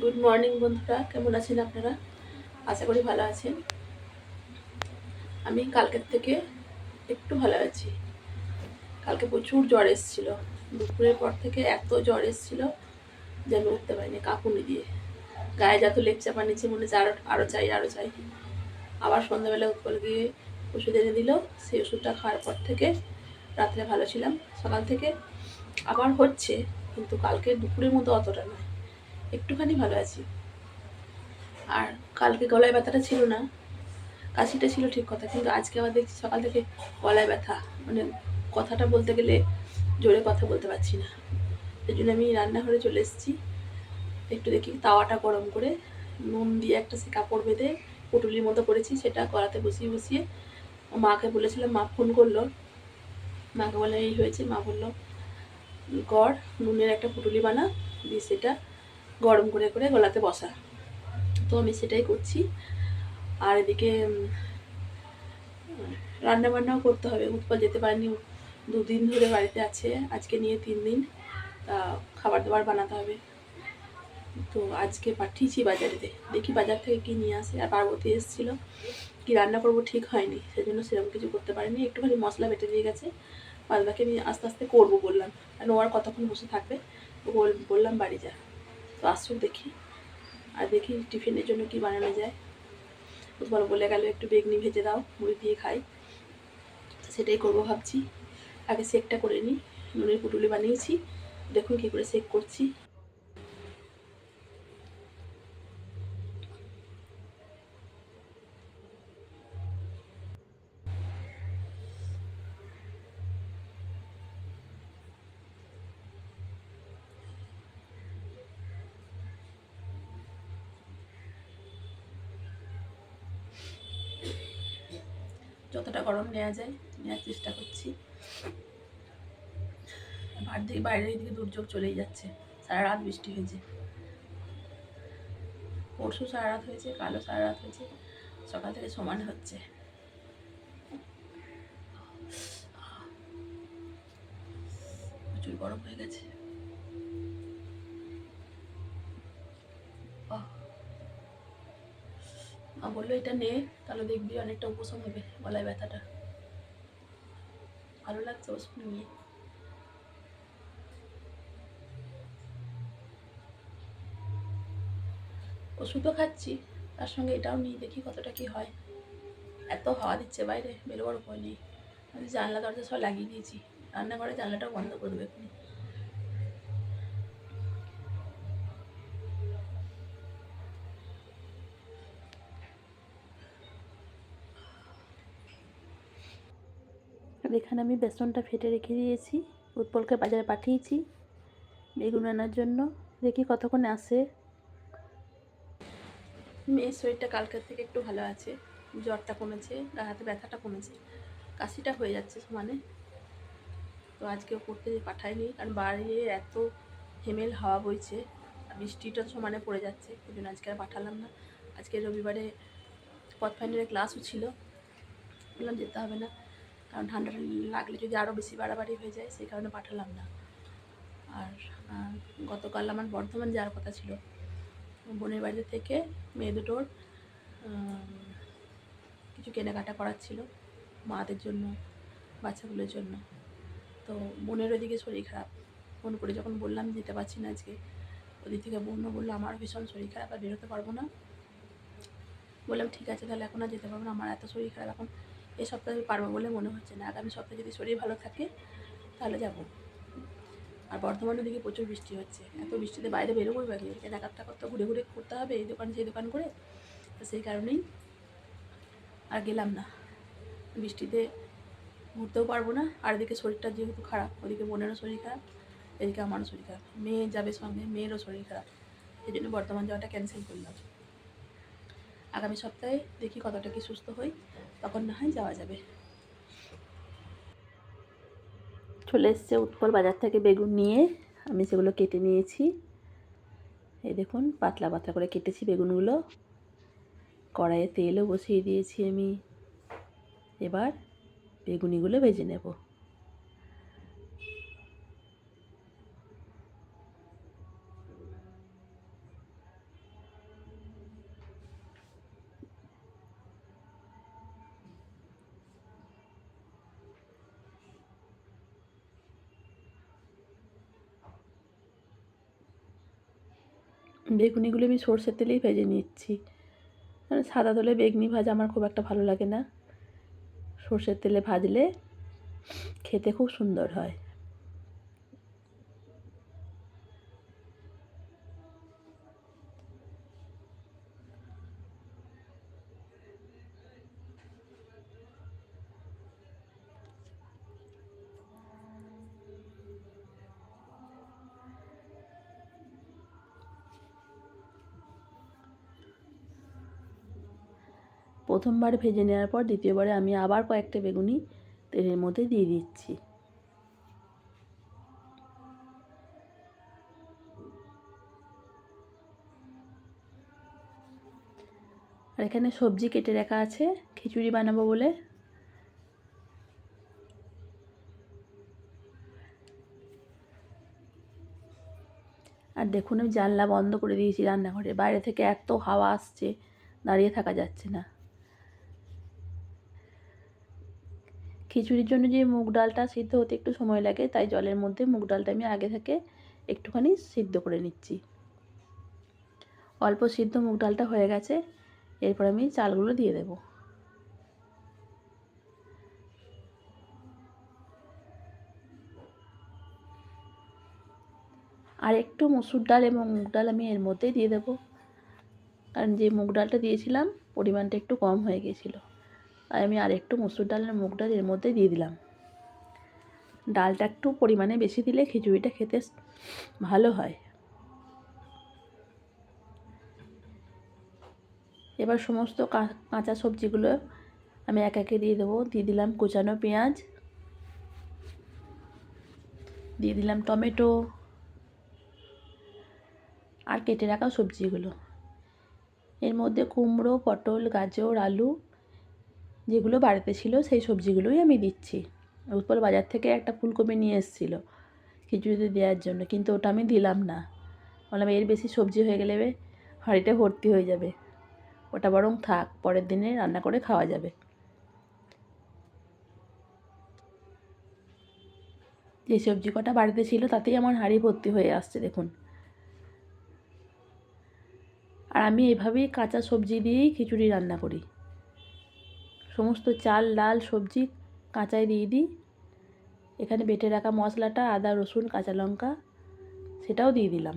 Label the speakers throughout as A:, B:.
A: Good morning বন্ধুরা, কেমন আছেন আপনারা? আশা করি ভালো আছেন। আমি কালকের থেকে একটু ভালো আছি। কালকে প্রচুর জ্বর এসেছিল, দুপুরের পর থেকে এত জ্বর এসেছিল যে আমি উঠতে পারিনি, কাঁপুনি দিয়ে গায়ে যত লেপ চাপা নিচ্ছে মনে হচ্ছে আরও চাই আরও চাই। আবার সন্ধ্যাবেলা উৎপল গিয়ে ওষুধ এনে দিল, সেই ওষুধটা খাওয়ার পর থেকে রাত্রে ভালো ছিলাম। সকাল থেকে আবার হচ্ছে, কিন্তু কালকে দুপুরের মতো অতটা নয়, একটুখানি ভালো আছি। আর কালকে গলায় ব্যথাটা ছিল না, কাশিটা ছিল ঠিক কথা, কিন্তু আজকে আবার দেখছি সকাল থেকে গলায় ব্যথা, মানে কথাটা বলতে গেলে জোরে কথা বলতে পারছি না। এই জন্য আমি রান্নাঘরে চলে এসেছি। একটু দেখি তাওয়াটা গরম করে নুন দিয়ে একটা সে কাপড় বেঁধে পুটুলির মতো করেছি, সেটা কড়াতে বসিয়ে বসিয়ে মাকে বলেছিলাম, মা ফোন করলো, মাকে বলে এই হয়েছে। মা বললো গড় নুনের একটা পুটুলি বানা, দিয়ে সেটা গরম করে করে গলাতে বসা। তো আমি সেটাই করছি। আর এদিকে রান্না বান্নাও করতে হবে, উৎপল যেতে পারেনি, দুদিন ধরে বাড়িতে আছে, আজকে নিয়ে 3 দিন। তা খাবার দাবার বানাতে হবে। তো আজকে পাঠিয়েছি বাজারে, দেখি বাজার থেকে কি নিয়ে আসে। আর পার্বতী এসেছিল, কি রান্না করবো ঠিক হয়নি, সেজন্য সেরকম কিছু করতে পারিনি, একটুখানি মশলা বেটে দিয়ে গেছে, বাদ বাকি আমি আস্তে আস্তে করবো বললাম। আর ও আর কতক্ষণ বসে থাকবে, বললাম বাড়ি যা। তো আসুক দেখি, আর দেখি টিফিনের জন্য কি বানানো যায়। উৎপল বলে গেল একটু বেগনি ভেজে দাও, মুড়ি দিয়ে খাই, সেটাই করবো ভাবছি। আগে সেকটা করে নিই, নুনের পুটুলি বানিয়েছি, দেখুন কী করে সেক করছি। যতটা গরম নেওয়া যায় নেওয়ার চেষ্টা করছি। বাইরের দিকে দুর্যোগ চলেই যাচ্ছে, সারা রাত বৃষ্টি হয়েছে, পরশু সারা রাত হয়েছে, কালও সারা রাত হয়েছে, সকাল থেকে সমান হচ্ছে। প্রচুর গরম হয়ে গেছে। মা বললো এটা নে, তাহলে দেখবি অনেকটা উপশম হবে গলায় ব্যথাটা। ভালো লাগছে ওষুধ নিয়ে। ওষুধও খাচ্ছি, তার সঙ্গে এটাও নিই, দেখি কতটা কি হয়। এত হাওয়া দিচ্ছে বাইরে, বেরোবার উপায় নেই। আমি জানলা দরজা সব লাগিয়ে দিয়েছি, রান্নাঘরে জানলাটাও বন্ধ করে দেবো এক্ষুনি। আর এখানে আমি বেসনটা ফেটে রেখে দিয়েছি, উৎপলকে বাজারে পাঠিয়েছি বেগুন আনার জন্য, দেখি কতক্ষণে আসে। মেয়ের শরীরটা কালকের থেকে একটু ভালো আছে, জ্বরটা কমেছে, গা হাতে ব্যথাটা কমেছে, কাশিটা হয়ে যাচ্ছে সমানে। তো আজকেও পড়তে পাঠাইনি, কারণ বাইরে এত হেমেল হাওয়া বইছে আর বৃষ্টিটা সমানে পড়ে যাচ্ছে, ওই জন্য আজকে আর পাঠালাম না। আজকে রবিবারে পথ ফাইনালের ক্লাসও ছিল, বললাম যেতে হবে না, কারণ ঠান্ডাটা লাগলে যদি আরও বেশি বাড়াবাড়ি হয়ে যায়, সেই কারণে পাঠালাম না। আর গতকাল আমার বর্ধমান যাওয়ার কথা ছিল, বোনের বাড়ি থেকে মেয়ে দুটোর কিছু কেনাকাটা করার ছিল মাদের জন্য, বাচ্চাগুলোর জন্য। তো বোনের ওদিকে শরীর খারাপ, ফোন করে যখন বললাম যেতে পারছি না আজকে, ওদিক থেকে বোনও বললো আমার ভীষণ শরীর খারাপ, আর বেরোতে পারবো না। বললাম ঠিক আছে, তাহলে এখন আর যেতে পারবো না, আমার এত শরীর খারাপ, এখন এই সপ্তাহে পারবো বলে মনে হচ্ছে না, আগামী সপ্তাহে যদি শরীর ভালো থাকে তাহলে যাব। আর বর্ধমানের দিকে প্রচুর বৃষ্টি হচ্ছে, এত বৃষ্টিতে বাইরে বেরোবোই বা গিয়ে কেনাকাটা করতে, ঘুরে ঘুরে করতে হবে এই দোকান সেই দোকান করে, তো সেই কারণেই আর গেলাম না। বৃষ্টিতে ঘুরতেও পারবো না, আর এদিকে শরীরটা যেহেতু খারাপ, ওদিকে বোনেরও শরীর খারাপ, এদিকে আমারও শরীর খারাপ, মেয়ে যাবে সঙ্গে, মেয়েরও শরীর খারাপ, এই জন্য বর্ধমান যাওয়াটা ক্যান্সেল করলাম। আগামী সপ্তাহে দেখি কতটা কি সুস্থ হই, তখন না হয় যাওয়া যাবে। চলে এসছে উৎপল বাজার থেকে বেগুন নিয়ে, আমি সেগুলো কেটে নিয়েছি, এই দেখুন পাতলা পাতলা করে কেটেছি বেগুনগুলো। কড়াইয়ে তেলও বসিয়ে দিয়েছি আমি, এবার বেগুনিগুলো ভেজে নেব। বেগুনিগুলো আমি সর্ষের তেলেই ভেজে নিচ্ছি, মানে সাদা তেলে বেগুনি ভাজা আমার খুব একটা ভালো লাগে না, সর্ষের তেলে ভাজলে খেতে খুব সুন্দর হয়। প্রথমবার ভেজে নেওয়ার পর দ্বিতীয়বারে আমি আবার কয়েকটা বেগুনি তেলের মধ্যে দিয়ে দিচ্ছি। আর এখানে সবজি কেটে রাখা আছে খিচুড়ি বানাবো বলে। আর দেখুন আমি জানলা বন্ধ করে দিয়েছি রান্নাঘরে, বাইরে থেকে এত হাওয়া আসছে, দাঁড়িয়ে থাকা যাচ্ছে না। খিচুড়ির জন্য যে মুগ ডালটা সিদ্ধ হতে একটু সময় লাগে, তাই জলের মধ্যে মুগ ডালটা আমি আগে থেকে একটুখানি সিদ্ধ করে নিচ্ছি। অল্প সিদ্ধ মুগ ডালটা হয়ে গেছে, এরপর আমি চালগুলো দিয়ে দেব। আর একটু মসুর ডাল এবং মুগ ডাল আমি এর মধ্যে দিয়ে দেব, কারণ যে মুগ ডালটা দিয়েছিলাম পরিমাণটা একটু কম হয়ে গিয়েছিল, তাই আমি আর একটু মসুর ডাল আর মুগ ডাল এর মধ্যে দিয়ে দিলাম। ডালটা একটু পরিমাণে বেশি দিলে খিচুড়িটা খেতে ভালো হয়। এবার সমস্ত কাঁচা সবজিগুলো আমি এক একে দিয়ে দেবো। দিয়ে দিলাম কুচানো পেঁয়াজ, দিয়ে দিলাম টমেটো আর কেটে রাখা সবজিগুলো। এর মধ্যে কুমড়ো, পটল, গাজর, আলু যেগুলো বাড়িতে ছিল সেই সবজিগুলোই আমি দিচ্ছি। উৎপল বাজার থেকে একটা ফুলকপি নিয়ে এসেছিলো খিচুড়িতে দেওয়ার জন্য, কিন্তু ওটা আমি দিলাম না। বললাম এর বেশি সবজি হয়ে গেলে হাঁড়িটা ভর্তি হয়ে যাবে, ওটা বরং থাক, পরের দিনে রান্না করে খাওয়া যাবে। যে সবজি কটা বাড়িতে ছিল তাতেই আমার হাঁড়ি ভর্তি হয়ে আসছে দেখুন। আর আমি এভাবেই কাঁচা সবজি দিয়েই খিচুড়ি রান্না করি। সমস্ত চাল, ডাল, সবজি কাঁচাই দিয়ে দিই। এখানে বেটে রাখা মশলাটা, আদা, রসুন, কাঁচা লঙ্কা, সেটাও দিয়ে দিলাম।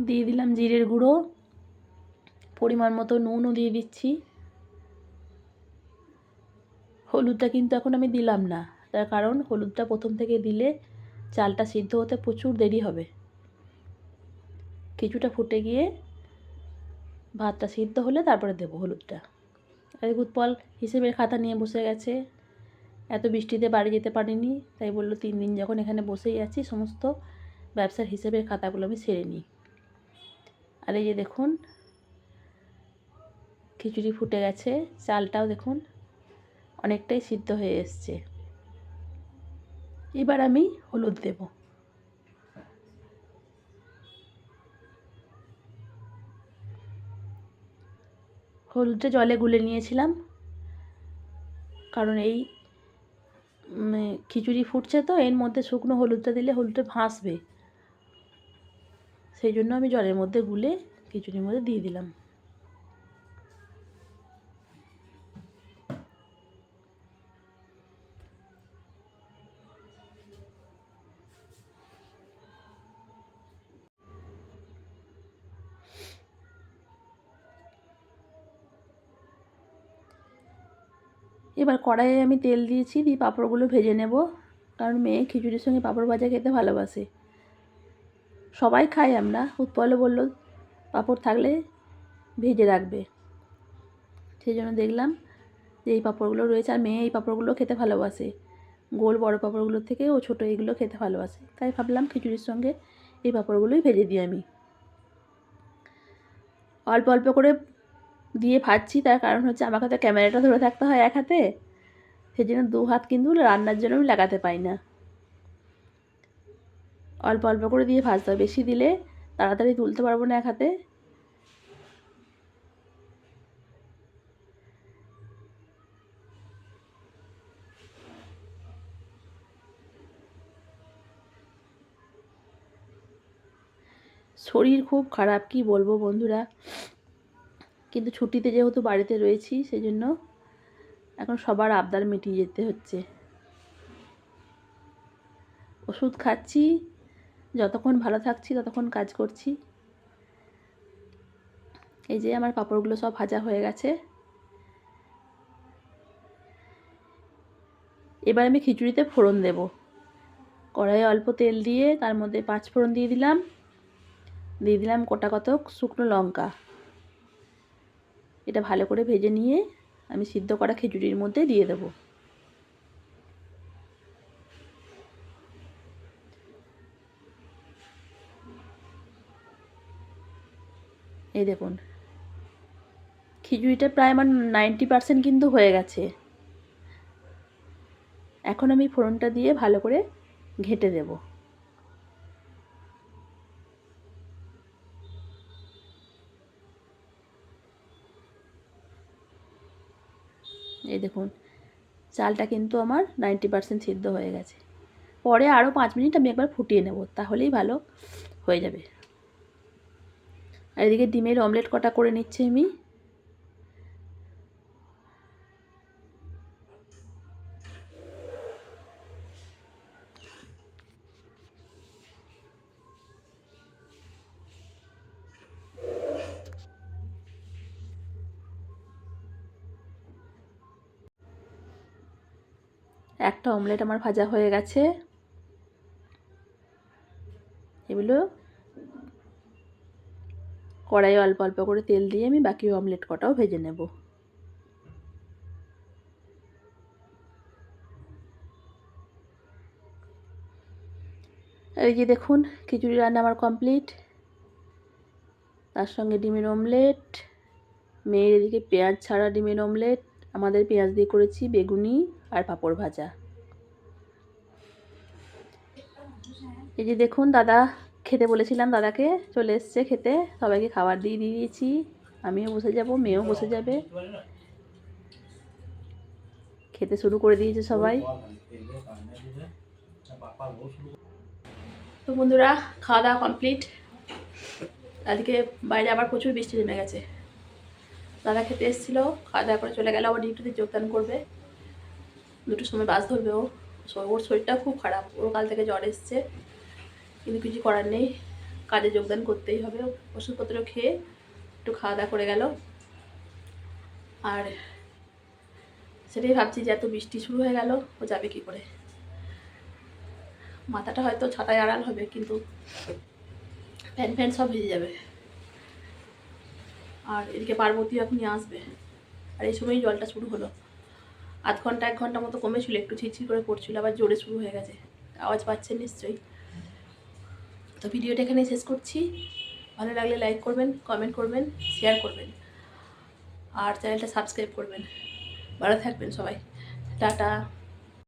A: দিয়ে দিলাম জিরের গুঁড়ো, পরিমাণ মতো নুনও দিয়ে দিচ্ছি। হলুদটা কিন্তু এখন আমি দিলাম না, তার কারণ হলুদটা প্রথম থেকে দিলে চালটা সিদ্ধ হতে প্রচুর দেরি হবে। কিছুটা ফুটে গিয়ে ভাতটা সিদ্ধ হলে তারপরে দেবো হলুদটা। আর উৎপল হিসেবের খাতা নিয়ে বসে গেছে। এত বৃষ্টিতে বাড়ি যেতে পারিনি, তাই বললো 3 দিন যখন এখানে বসেই আছি সমস্ত ব্যবসার হিসেবের খাতাগুলো আমি সেরে নিই। আর এই যে দেখুন খিচুড়ি ফুটে গেছে, চালটাও দেখুন অনেকটাই সিদ্ধ হয়ে এসছে। এবার আমি হলুদ দেব। হলুদটা জলে গুলে নিয়েছিলাম, কারণ এই খিচুড়ি ফুটছে তো, এর মধ্যে শুকনো হলুদটা দিলে হলুদটা ভাসবে, সেই জন্য আমি জলের মধ্যে গুলে খিচুড়ির মধ্যে দিয়ে দিলাম। এবার কড়াইয়ে আমি তেল দিয়েছি, দিয়ে পাঁপড়গুলো ভেজে নেব, কারণ মেয়ে খিচুড়ির সঙ্গে পাঁপড় ভাজা খেতে ভালোবাসে। সবাই খাই আমরা, উৎপলও বলল পাঁপড় থাকলে ভেজে রাখবে, সেই জন্য দেখলাম যে এই পাঁপড়গুলো রয়েছে। আর মেয়ে এই পাঁপড়গুলো খেতে ভালোবাসে, গোল বড় পাঁপড়গুলোর থেকে ও ছোটো এইগুলো খেতে ভালোবাসে, তাই ভাবলাম খিচুড়ির সঙ্গে এই পাঁপড়গুলোই ভেজে দিই। আমি অল্প অল্প করে দিয়ে ভাজছি, তার কারণ হচ্ছে আমাকে তো ক্যামেরাটা ধরে থাকতে হয় এক হাতে, সেই জন্য 2 হাত কিন্তু রান্নার জন্য আমি লাগাতে পাই না। অল্প অল্প করে দিয়ে ভাজতে হয়, বেশি দিলে তাড়াতাড়ি তুলতে পারবো না এক হাতে। শরীর খুব খারাপ, কি বলবো বন্ধুরা। কিন্তু ছুটিতে যেহেতু বাড়িতে রয়েছি সেই জন্য এখন সবার আবদার মিটিয়ে যেতে হচ্ছে। ওষুধ খাচ্ছি, যতক্ষণ ভালো থাকছি ততক্ষণ কাজ করছি। এই যে আমার পাঁপড়গুলো সব ভাজা হয়ে গেছে। এবার আমি খিচুড়িতে ফোড়ন দেব। কড়াইয়ে অল্প তেল দিয়ে তার মধ্যে 5 ফোড়ন দিয়ে দিলাম গোটা কতক শুকনো লঙ্কা। এটা ভালো করে ভেজে নিয়ে আমি সিদ্ধ করা খিচুড়ির মধ্যে দিয়ে দেব। এই দেখুন খিচুড়িটা প্রায় আমার 90% কিন্তু হয়ে গেছে। এখন আমি ফোড়নটা দিয়ে ভালো করে ঘেঁটে দেব। এই দেখুন চালটা কিন্তু আমার 90% সিদ্ধ হয়ে গেছে। পরে আরও 5 মিনিট আমি একবার ফুটিয়ে নেব, তাহলেই ভালো হয়ে যাবে। আর এদিকে ডিমের অমলেট কটা করে নিচ্ছি আমি। একটা অমলেট আমার ভাজা হয়ে গেছে। এগুলো কড়াইয়ে অল্প অল্প করে তেল দিয়ে আমি বাকি অমলেট কটাও ভেজে নেব। এই যে দেখুন খিচুড়ি রান্না আমার কমপ্লিট। তার সঙ্গে ডিমের অমলেট, মেয়ের এদিকে পেঁয়াজ ছাড়া ডিমের অমলেট, আমাদের পেঁয়াজ দিয়ে করেছি, বেগুনি আর পাঁপড় ভাজা। এই যে দেখুন দাদা খেতে বলেছিলাম, দাদাকে চলে এসছে খেতে। সবাইকে খাবার দিয়ে দিয়েছি, আমিও বসে যাব, মেয়েও বসে যাবে। খেতে শুরু করে দিয়েছে সবাই। তো বন্ধুরা খাওয়া দাওয়া কমপ্লিট। আজকে বাইরে আবার প্রচুর বৃষ্টি নেমে গেছে। দাদা খেতে এসেছিলো, খাওয়া দাওয়া করে চলে গেল, আবার ডিউটিতে যোগদান করবে। 2টোর সময় বাস ধরবে ও। ওর শরীরটা খুব খারাপ, ওর কাল থেকে জ্বর এসছে, কিন্তু কিছু করার নেই, কাজে যোগদান করতেই হবে। ওষুধপত্র খেয়ে একটু খাওয়া দাওয়া করে গেল। আর সেটাই ভাবছি যে এত বৃষ্টি শুরু হয়ে গেল, ও যাবে কি করে। মাথাটা হয়তো ছাতায় আড়াল হবে, কিন্তু ফ্যান সব ভিজে যাবে। আর এদিকে পার্বতী এখনই আসবে, আর এই সময়ই জলটা শুরু হলো। আধ ঘন্টা 1 ঘন্টা মতো কমেছিল, একটু ঝিরঝির করে পড়ছিল, আবার জোরে শুরু হয়ে গেছে। আওয়াজ পাচ্ছেন নিশ্চয়ই। তো ভিডিওটা এখানেই শেষ করছি। ভালো লাগলে লাইক করবেন, কমেন্ট করবেন, শেয়ার করবেন, আর চ্যানেলটা সাবস্ক্রাইব করবেন। ভালো থাকবেন সবাই, টাটা।